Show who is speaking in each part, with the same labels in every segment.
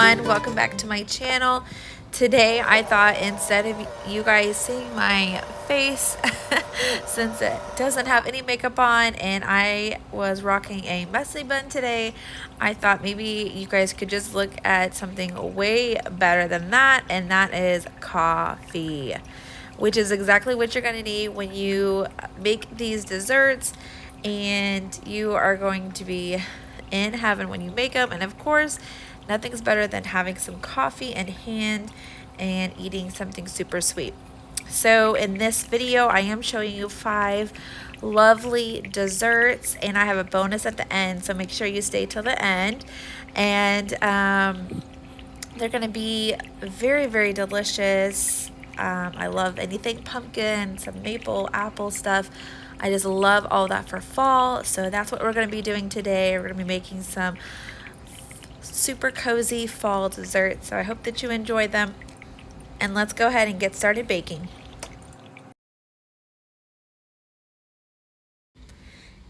Speaker 1: everyone, welcome back to my channel. Today I thought instead of you guys seeing my face since it doesn't have any makeup on and I was rocking a messy bun today, I thought maybe you guys could just look at something way better than that, and that is coffee, which is exactly what you're going to need when you make these desserts, and you are going to be in heaven when you make them. And of course, nothing's better than having some coffee in hand and eating something super sweet. So in this video, I am showing you 5 lovely desserts, and I have a bonus at the end, so make sure you stay till the end. And they're going to be very, very delicious. I love anything pumpkin, some maple, apple stuff. I just love all that for fall. So that's what we're going to be doing today. We're going to be making some super cozy fall desserts. So I hope that you enjoy them. And let's go ahead and get started baking.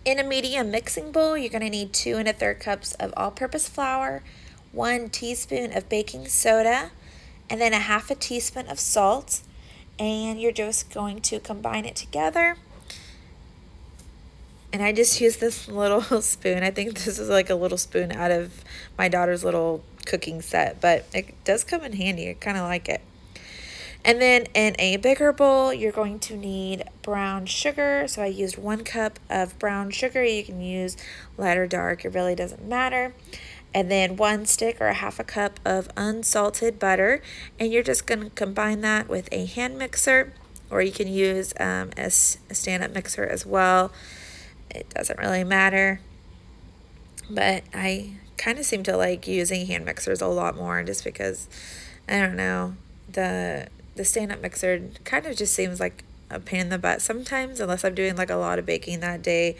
Speaker 1: In a medium mixing bowl, you're going to need 2 1/3 cups of all-purpose flour, 1 teaspoon of baking soda, and then a 1/2 teaspoon of salt. And you're just going to combine it together. And I just use this little spoon. I think this is like a little spoon out of my daughter's little cooking set, but it does come in handy. I kind of like it. And then in a bigger bowl, you're going to need brown sugar. So I used 1 cup of brown sugar. You can use light or dark, it really doesn't matter. And then 1 stick or a 1/2 cup of unsalted butter. And you're just going to combine that with a hand mixer, or you can use a stand-up mixer as well. It doesn't really matter, but I kind of seem to like using hand mixers a lot more, just because, I don't know, the stand-up mixer kind of just seems like a pain in the butt sometimes, unless I'm doing like a lot of baking that day.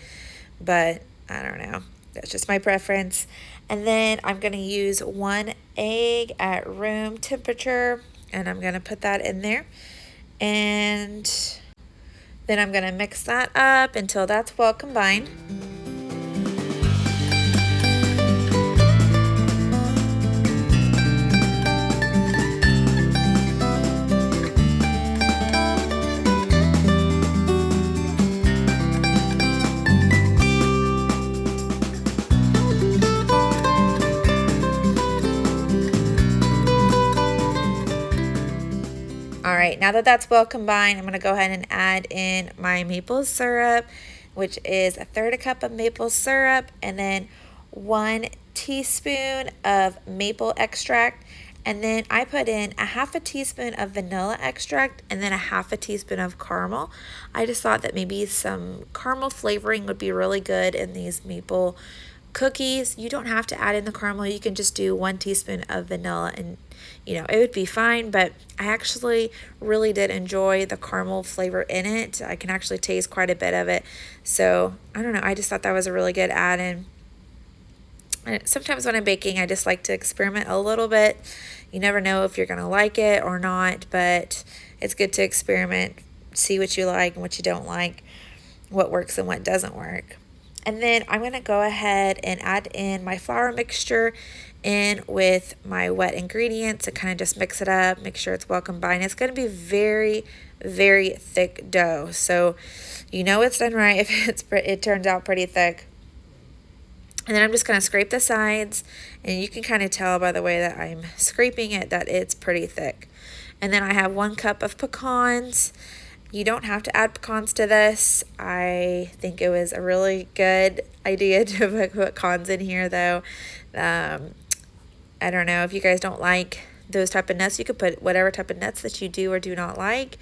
Speaker 1: But I don't know, that's just my preference. And then I'm going to use 1 egg at room temperature, and I'm going to put that in there, and then I'm going to mix that up until that's well combined. Alright, now that that's well combined, I'm going to go ahead and add in my maple syrup, which is 1/3 cup of maple syrup, and then 1 teaspoon of maple extract, and then I put in a 1/2 teaspoon of vanilla extract, and then a 1/2 teaspoon of caramel. I just thought that maybe some caramel flavoring would be really good in these maple cookies. You don't have to add in the caramel. You can just do 1 teaspoon of vanilla, and it would be fine. But I actually really did enjoy the caramel flavor in it. I can actually taste quite a bit of it. So I don't know, I just thought that was a really good add-in. Sometimes when I'm baking, I just like to experiment a little bit. You never know if you're going to like it or not, but it's good to experiment, see what you like and what you don't like, what works and what doesn't work. And then I'm going to go ahead and add in my flour mixture in with my wet ingredients and kind of just mix it up, make sure it's well combined. It's going to be very, very thick dough. So it's done right if it turns out pretty thick. And then I'm just going to scrape the sides, and you can kind of tell by the way that I'm scraping it that it's pretty thick. And then I have 1 cup of pecans. You don't have to add pecans to this. I think it was a really good idea to put pecans in here, though. I don't know, if you guys don't like those type of nuts, you could put whatever type of nuts that you do or do not like.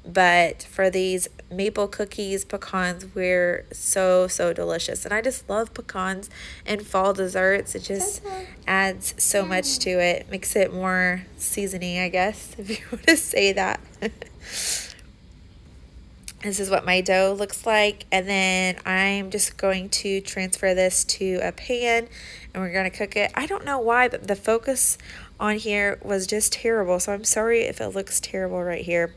Speaker 1: But for these maple cookies, pecans were so, so delicious. And I just love pecans in fall desserts. It just adds so much to it. Makes it more seasoning, I guess, if you want to say that. This is what my dough looks like, and then I'm just going to transfer this to a pan, and we're going to cook it. I don't know why, but the focus on here was just terrible, so I'm sorry if it looks terrible right here.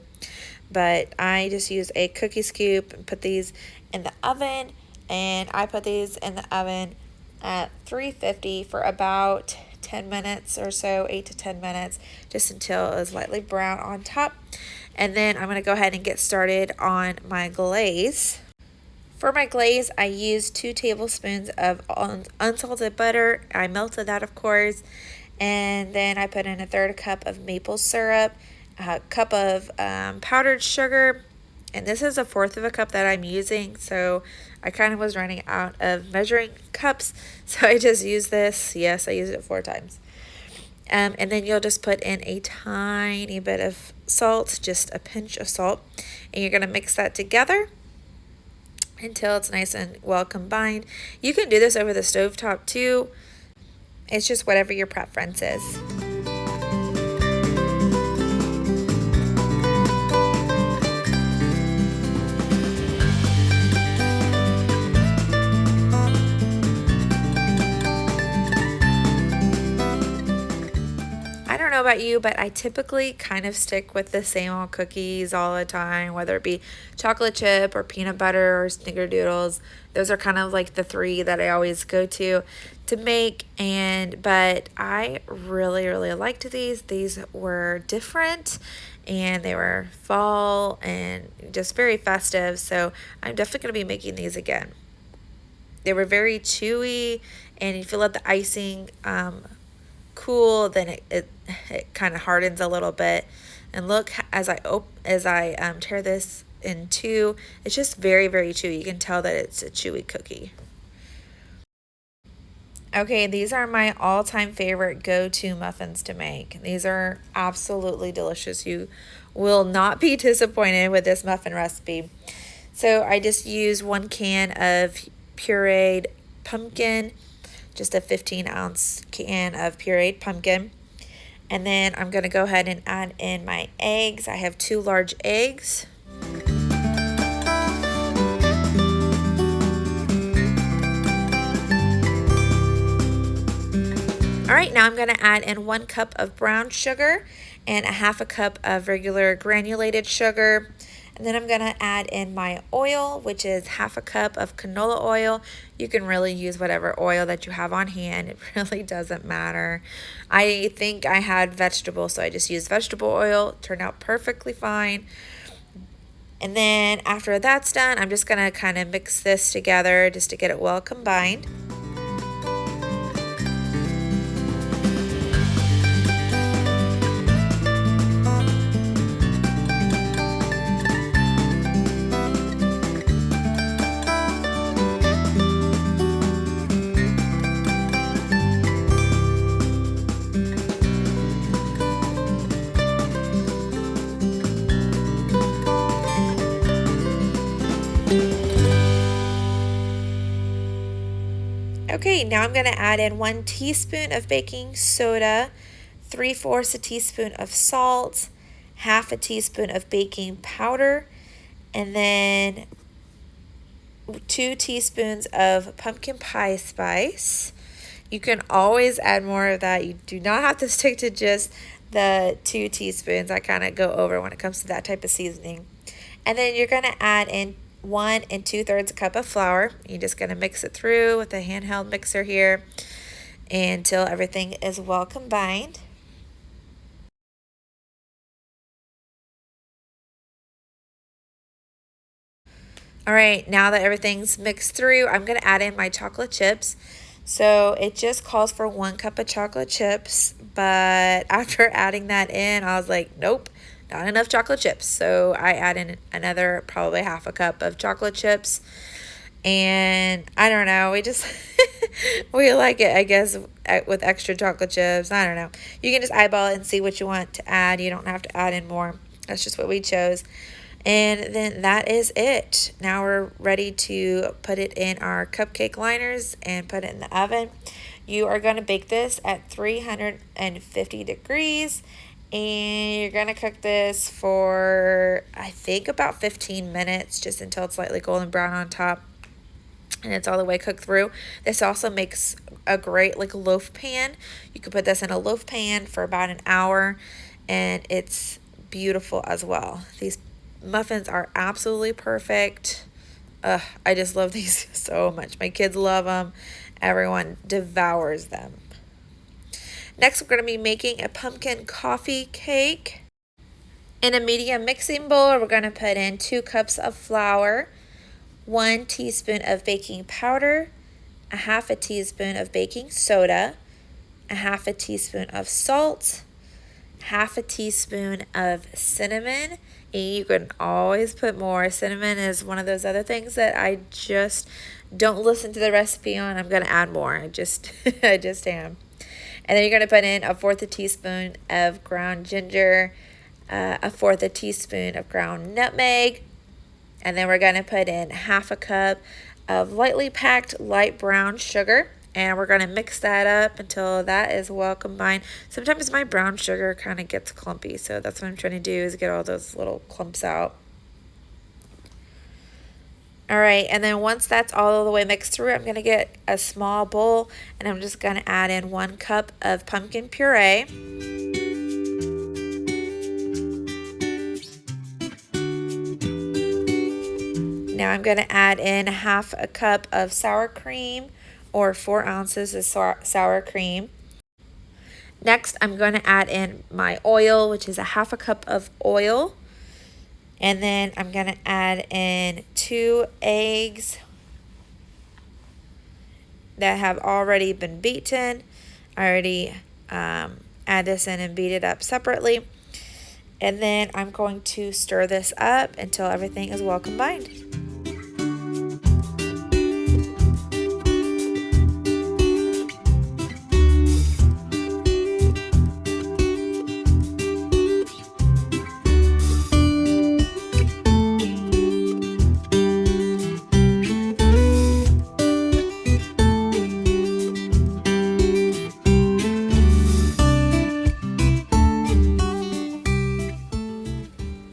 Speaker 1: But I just used a cookie scoop and put these in the oven, and I put these in the oven at 350 for about 10 minutes or so, 8 to 10 minutes, just until it is lightly brown on top. And then I'm going to go ahead and get started on my glaze. For my glaze, I used 2 tablespoons of unsalted butter. I melted that, of course. And then I put in a 1/3 cup of maple syrup, a cup of powdered sugar. And this is 1/4 cup that I'm using. So I kind of was running out of measuring cups. So I just used this. Yes, I used it 4 times. And then you'll just put in a tiny bit of salt, just a pinch of salt. And you're going to mix that together until it's nice and well combined. You can do this over the stovetop too. It's just whatever your preference is. I don't know about you, but I typically kind of stick with the same old cookies all the time, whether it be chocolate chip or peanut butter or Snickerdoodles. Those are kind of like the 3 that I always go to make. But I really liked these. These were different and they were fall and just very festive. So I'm definitely going to be making these again. They were very chewy, and if you let the icing cool, then it kind of hardens a little bit. And look, as I tear this in 2, it's just very chewy. You can tell that it's a chewy cookie. Okay, these are my all-time favorite go-to muffins to make. These are absolutely delicious. You will not be disappointed with this muffin recipe. So I just use 1 can of pureed pumpkin, just a 15-ounce can of pureed pumpkin. And then I'm going to go ahead and add in my eggs. I have 2 large eggs. All right, now I'm going to add in 1 cup of brown sugar and a 1/2 cup of regular granulated sugar. And then I'm going to add in my oil, which is 1/2 cup of canola oil. You can really use whatever oil that you have on hand. It really doesn't matter. I think I had vegetable, so I just used vegetable oil. It turned out perfectly fine. And then after that's done, I'm just going to kind of mix this together just to get it well combined. Okay, now I'm going to add in 1 teaspoon of baking soda, 3/4 teaspoon of salt, 1/2 teaspoon of baking powder, and then 2 teaspoons of pumpkin pie spice. You can always add more of that. You do not have to stick to just the 2 teaspoons. I kind of go over when it comes to that type of seasoning. And then you're going to add in 1 2/3 cup of flour. You're just going to mix it through with a handheld mixer here until everything is well combined. All right, now that everything's mixed through, I'm going to add in my chocolate chips. So it just calls for 1 cup of chocolate chips, but after adding that in, I was like, nope, not enough chocolate chips. So I add in another probably 1/2 cup of chocolate chips. And I don't know, we just, we like it, I guess, with extra chocolate chips. I don't know. You can just eyeball it and see what you want to add. You don't have to add in more. That's just what we chose. And then that is it. Now we're ready to put it in our cupcake liners and put it in the oven. You are going to bake this at 350 degrees. And you're going to cook this for, I think, about 15 minutes, just until it's slightly golden brown on top. And it's all the way cooked through. This also makes a great loaf pan. You could put this in a loaf pan for about an hour, and it's beautiful as well. These muffins are absolutely perfect. I just love these so much. My kids love them. Everyone devours them. Next, we're going to be making a pumpkin coffee cake. In a medium mixing bowl, we're going to put in 2 cups of flour, 1 teaspoon of baking powder, a half a teaspoon of baking soda, a half a teaspoon of salt, half a teaspoon of cinnamon. And you can always put more. Cinnamon is one of those other things that I just don't listen to the recipe on. I'm going to add more. I just am. And then you're going to put in a 1/4 a teaspoon of ground ginger, a 1/4 a teaspoon of ground nutmeg, and then we're going to put in half a cup of lightly packed light brown sugar, and we're going to mix that up until that is well combined. Sometimes my brown sugar kind of gets clumpy, so that's what I'm trying to do, is get all those little clumps out. All right, and then once that's all the way mixed through, I'm going to get a small bowl, and I'm just going to add in 1 cup of pumpkin puree. Now I'm going to add in half a cup of sour cream, or 4 ounces of sour cream. Next, I'm going to add in my oil, which is a half a cup of oil. And then I'm going to add in 2 eggs that have already been beaten. I already add this in and beat it up separately. And then I'm going to stir this up until everything is well combined.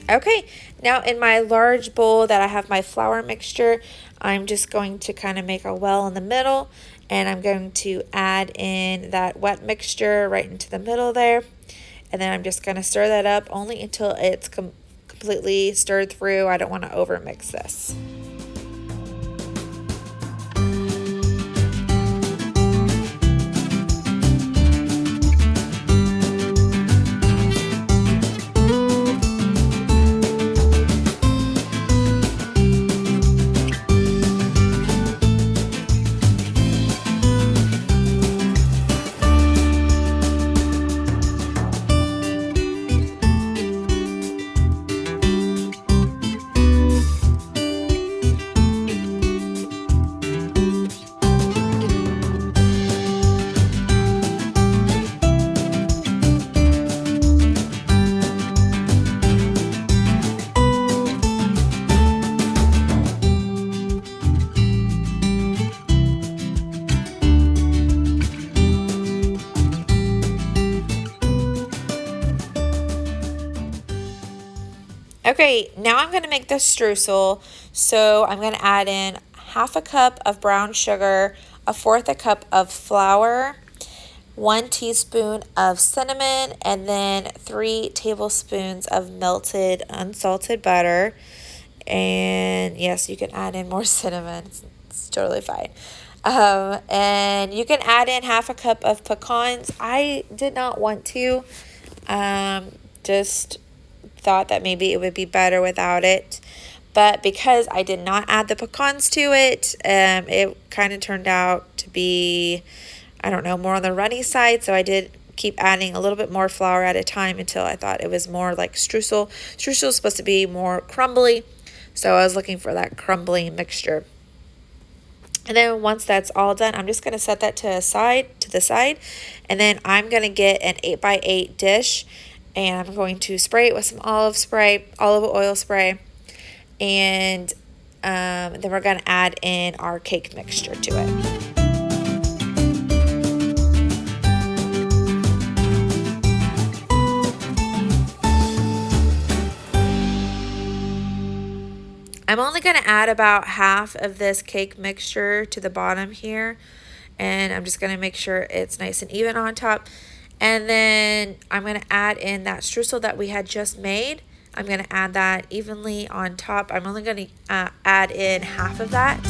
Speaker 1: Okay, now in my large bowl that I have my flour mixture, I'm just going to kind of make a well in the middle, and I'm going to add in that wet mixture right into the middle there. And then I'm just going to stir that up only until it's completely stirred through. I don't want to overmix this. Okay, now I'm going to make the streusel. So I'm going to add in half a cup of brown sugar, a 1/4 a cup of flour, 1 teaspoon of cinnamon, and then 3 tablespoons of melted unsalted butter. And yes, you can add in more cinnamon. It's totally fine. And you can add in half a cup of pecans. I did not want to. Just thought that maybe it would be better without it, but because I did not add the pecans to it, it kind of turned out to be, I don't know, more on the runny side. So I did keep adding a little bit more flour at a time until I thought it was more like streusel. Streusel is supposed to be more crumbly, so I was looking for that crumbly mixture. And then once that's all done, I'm just going to set that to the side, and then I'm going to get an 8x8 dish, and I'm going to spray it with some olive oil spray, and then we're going to add in our cake mixture to it. I'm only going to add about half of this cake mixture to the bottom here, and I'm just going to make sure it's nice and even on top. And then I'm going to add in that streusel that we had just made. I'm going to add that evenly on top. I'm only going to add in half of that.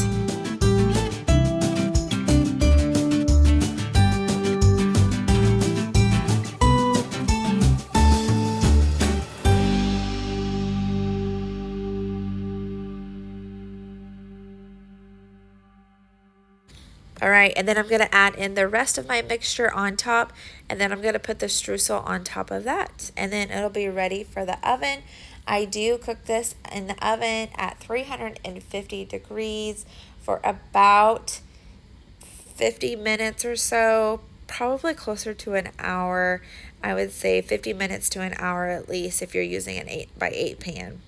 Speaker 1: All right, and then I'm going to add in the rest of my mixture on top, and then I'm going to put the streusel on top of that, and then it'll be ready for the oven. I do cook this in the oven at 350 degrees for about 50 minutes or so, probably closer to an hour. I would say 50 minutes to an hour at least if you're using an 8x8 pan.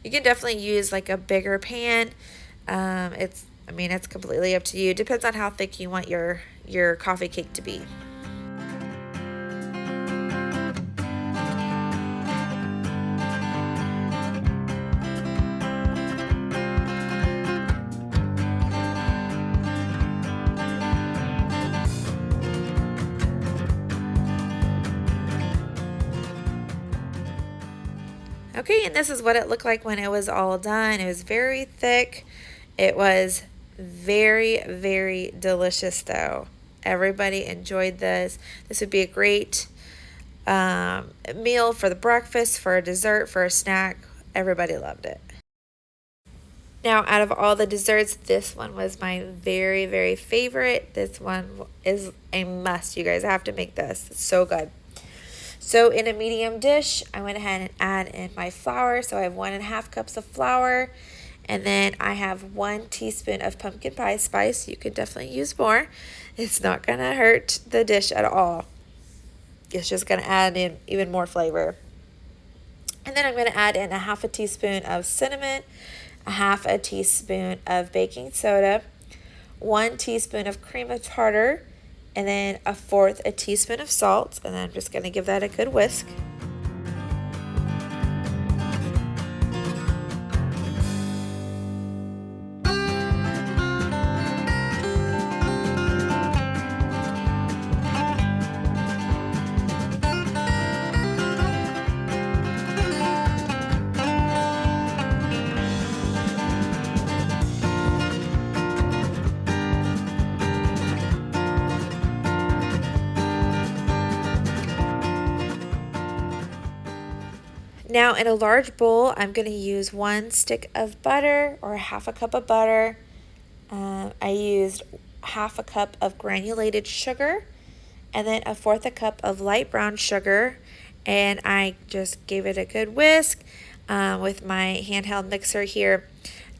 Speaker 1: You can definitely use like a bigger pan. It's completely up to you. Depends on how thick you want your coffee cake to be. Okay, and this is what it looked like when it was all done. It was very thick. It was very, very delicious though. Everybody enjoyed this. This would be a great meal for the breakfast, for a dessert, for a snack. Everybody loved it. Now, out of all the desserts, this one was my very, very favorite. This one is a must. You guys have to make this. It's so good. So in a medium dish, I went ahead and add in my flour. So I have 1.5 cups of flour. And then I have 1 teaspoon of pumpkin pie spice. You could definitely use more. It's not going to hurt the dish at all. It's just going to add in even more flavor. And then I'm going to add in 1/2 teaspoon of cinnamon, 1/2 teaspoon of baking soda, 1 teaspoon of cream of tartar, and then 1/4 teaspoon of salt. And then I'm just going to give that a good whisk. Now in a large bowl, I'm going to use 1 stick of butter or 1/2 cup of butter. I used 1/2 cup of granulated sugar and then 1/4 cup of light brown sugar. And I just gave it a good whisk with my handheld mixer here.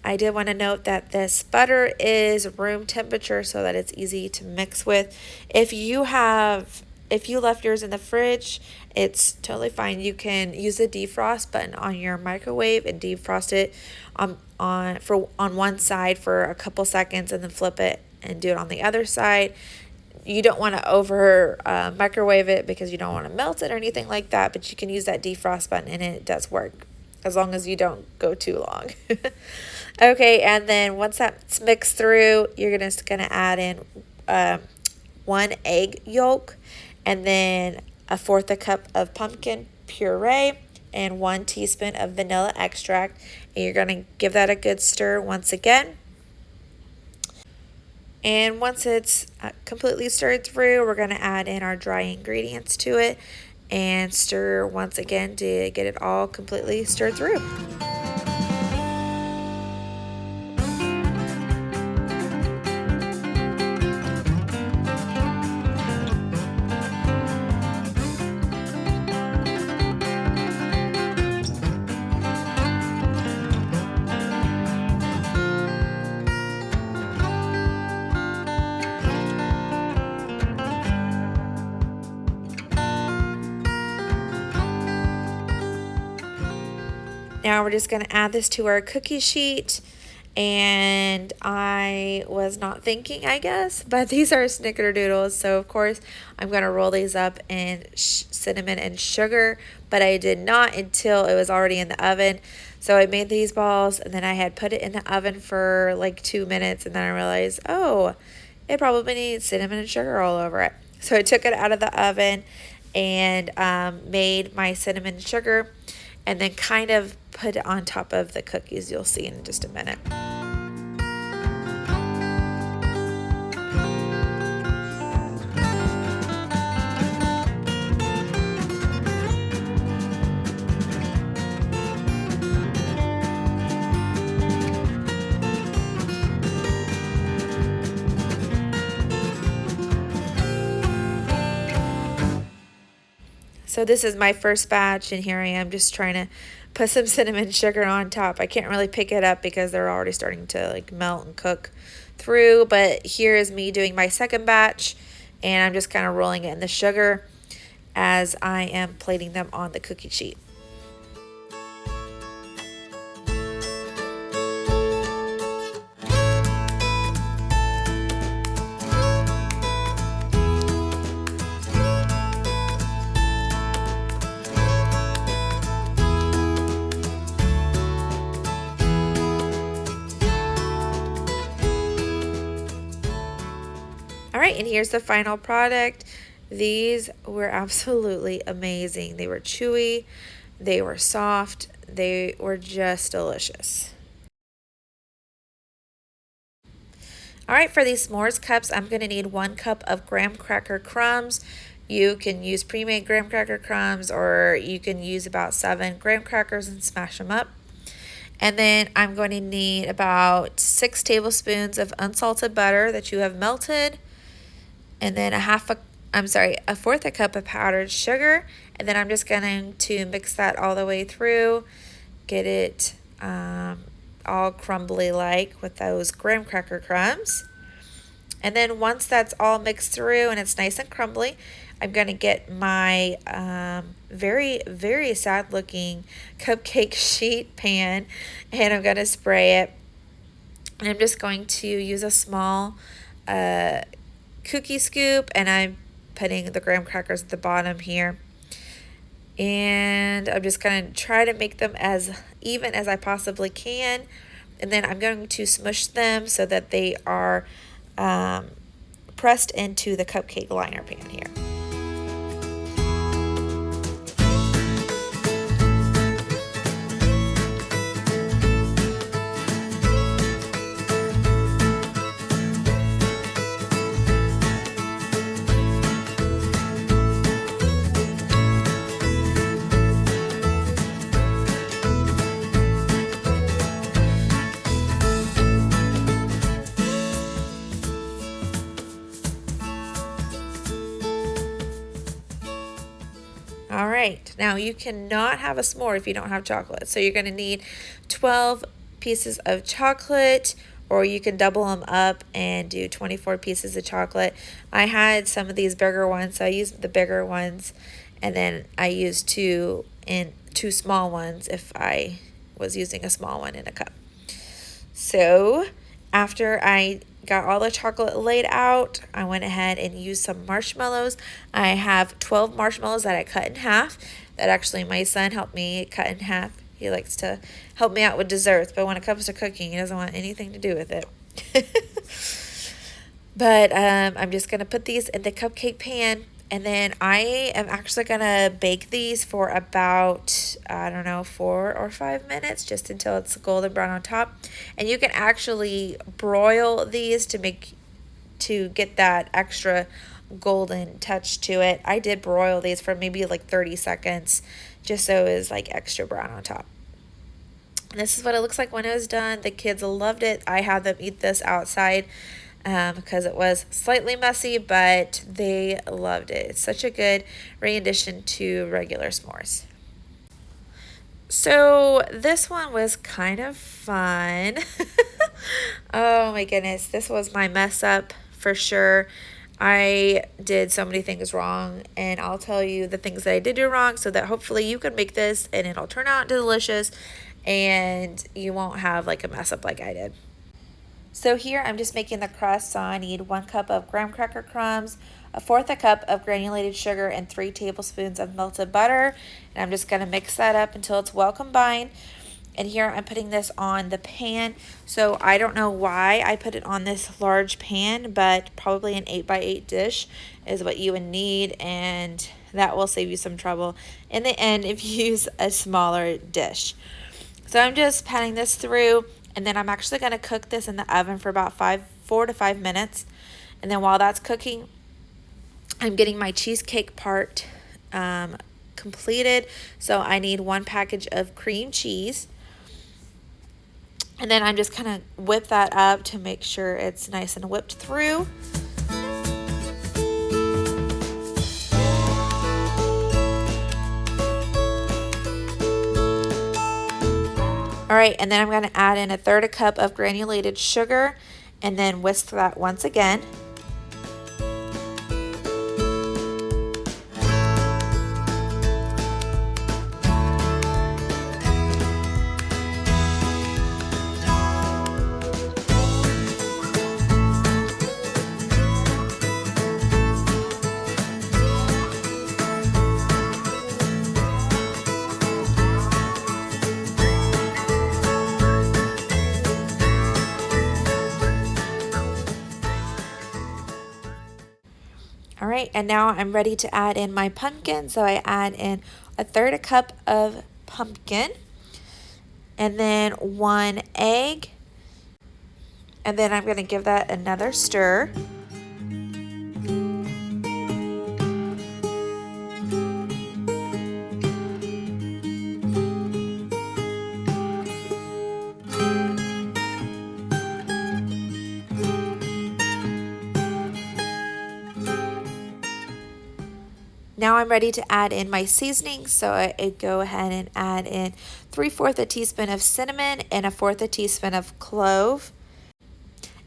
Speaker 1: I did want to note that this butter is room temperature so that it's easy to mix with. If you left yours in the fridge, it's totally fine. You can use the defrost button on your microwave and defrost it on one side for a couple seconds and then flip it and do it on the other side. You don't want to over microwave it because you don't want to melt it or anything like that, but you can use that defrost button and it does work as long as you don't go too long. Okay, and then once that's mixed through, you're just going to add in 1 egg yolk, and then 1/4 cup of pumpkin puree and 1 teaspoon of vanilla extract. And you're going to give that a good stir once again. And once it's completely stirred through, we're going to add in our dry ingredients to it and stir once again to get it all completely stirred through. Now we're just going to add this to our cookie sheet, and I was not thinking, I guess, but these are Snickerdoodles, so of course I'm going to roll these up in cinnamon and sugar, but I did not until it was already in the oven. So I made these balls, and then I had put it in the oven for like 2 minutes, and then I realized, oh, it probably needs cinnamon and sugar all over it. So I took it out of the oven and made my cinnamon and sugar, and then kind of put it on top of the cookies. You'll see in just a minute. So this is my first batch, and here I am just trying to put some cinnamon sugar on top. I can't really pick it up because they're already starting to like melt and cook through, but here is me doing my second batch, and I'm just kind of rolling it in the sugar as I am plating them on the cookie sheet. All right, and here's the final product. These were absolutely amazing. They were chewy, they were soft, they were just delicious. All right, for these s'mores cups, I'm going to need 1 cup of graham cracker crumbs. You can use pre-made graham cracker crumbs, or you can use about 7 graham crackers and smash them up. And then I'm going to need about 6 tablespoons of unsalted butter that you have melted, and then a fourth a cup of powdered sugar. And then I'm just going to mix that all the way through, get it all crumbly like with those graham cracker crumbs. And then once that's all mixed through and it's nice and crumbly, I'm going to get my very, very sad looking cupcake sheet pan, and I'm going to spray it. And I'm just going to use a small cookie scoop, and I'm putting the graham crackers at the bottom here. And I'm just going to try to make them as even as I possibly can. And then I'm going to smush them so that they are pressed into the cupcake liner pan here. All right, now you cannot have a s'more if you don't have chocolate. So you're going to need 12 pieces of chocolate, or you can double them up and do 24 pieces of chocolate. I had some of these bigger ones, so I used the bigger ones, and then I used two small ones if I was using a small one in a cup. So after I got all the chocolate laid out, I went ahead and used some marshmallows. I have 12 marshmallows that I cut in half. That actually my son helped me cut in half. He likes to help me out with desserts, but when it comes to cooking, he doesn't want anything to do with it. But I'm just going to put these in the cupcake pan, and then I am actually going to bake these for about, I don't know, 4 or 5 minutes, just until it's golden brown on top. And you can actually broil these to get that extra golden touch to it. I did broil these for maybe like 30 seconds, just so it was like extra brown on top. And this is what it looks like when it was done. The kids loved it. I had them eat this outside because it was slightly messy, but they loved it. It's such a good rendition to regular s'mores. So this one was kind of fun. Oh my goodness, this was my mess up for sure. I did so many things wrong, and I'll tell you the things that I did do wrong so that hopefully you can make this and it'll turn out delicious and you won't have like a mess up like I did. So here I'm just making the crust, so I need 1 cup of graham cracker crumbs, a fourth a cup of granulated sugar, and 3 tablespoons of melted butter. And I'm just going to mix that up until it's well combined. And here I'm putting this on the pan. So I don't know why I put it on this large pan, but probably an 8x8 dish is what you would need, and that will save you some trouble in the end if you use a smaller dish. So I'm just patting this through, and then I'm actually going to cook this in the oven for about 4 to 5 minutes. And then while that's cooking, I'm getting my cheesecake part completed. So I need 1 package of cream cheese. And then I'm just kind of whip that up to make sure it's nice and whipped through. All right, and then I'm going to add in 1/3 cup of granulated sugar and then whisk that once again. All right, and now I'm ready to add in my pumpkin. So I add in 1/3 cup of pumpkin and then 1 egg. And then I'm going to give that another stir. Now I'm ready to add in my seasoning, so I go ahead and add in 3/4 teaspoon of cinnamon and 1/4 teaspoon of clove,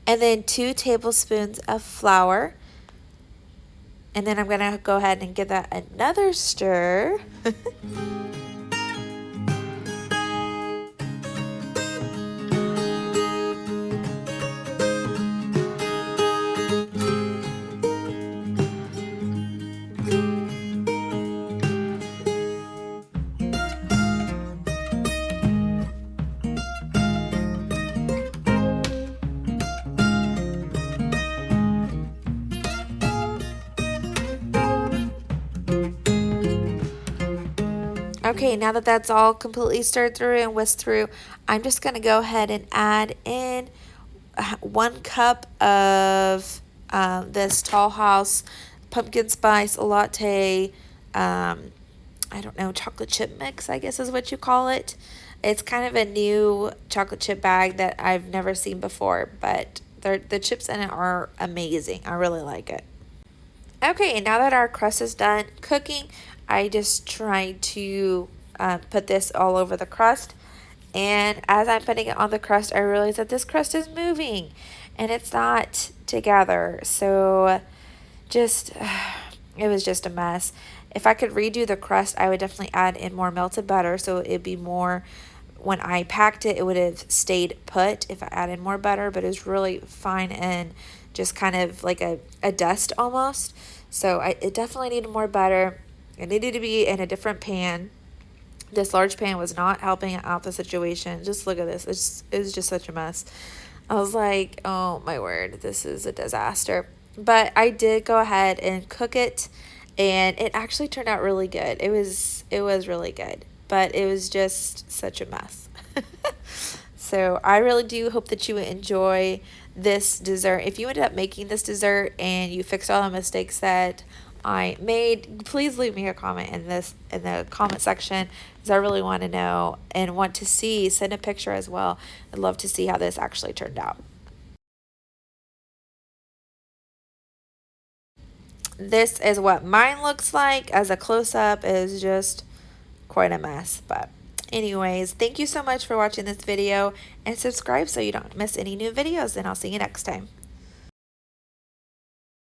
Speaker 1: and then 2 tablespoons of flour. And then I'm going to go ahead and give that another stir. Okay, now that that's all completely stirred through and whisked through, I'm just going to go ahead and add in 1 cup of this Tollhouse pumpkin spice latte, I don't know, chocolate chip mix, I guess is what you call it. It's kind of a new chocolate chip bag that I've never seen before, but the chips in it are amazing. I really like it. Okay, and now that our crust is done cooking, I just tried to put this all over the crust. And as I'm putting it on the crust, I realized that this crust is moving and it's not together. So just, it was just a mess. If I could redo the crust, I would definitely add in more melted butter. So it'd be more, when I packed it, it would have stayed put if I added more butter, but it was really fine and just kind of like a dust almost. So it definitely needed more butter. It needed to be in a different pan. This large pan was not helping out the situation. Just look at this. It was just such a mess. I was like, oh my word, this is a disaster. But I did go ahead and cook it, and it actually turned out really good. It was really good, but it was just such a mess. So I really do hope that you enjoy this dessert. If you ended up making this dessert and you fixed all the mistakes that I made, please leave me a comment in the comment section, because I really want to know and want to see. Send a picture as well. I'd love to see how this actually turned out. This is what mine looks like. As a close-up is just quite a mess, but anyways, thank you so much for watching this video, and subscribe so you don't miss any new videos, and I'll see you next time.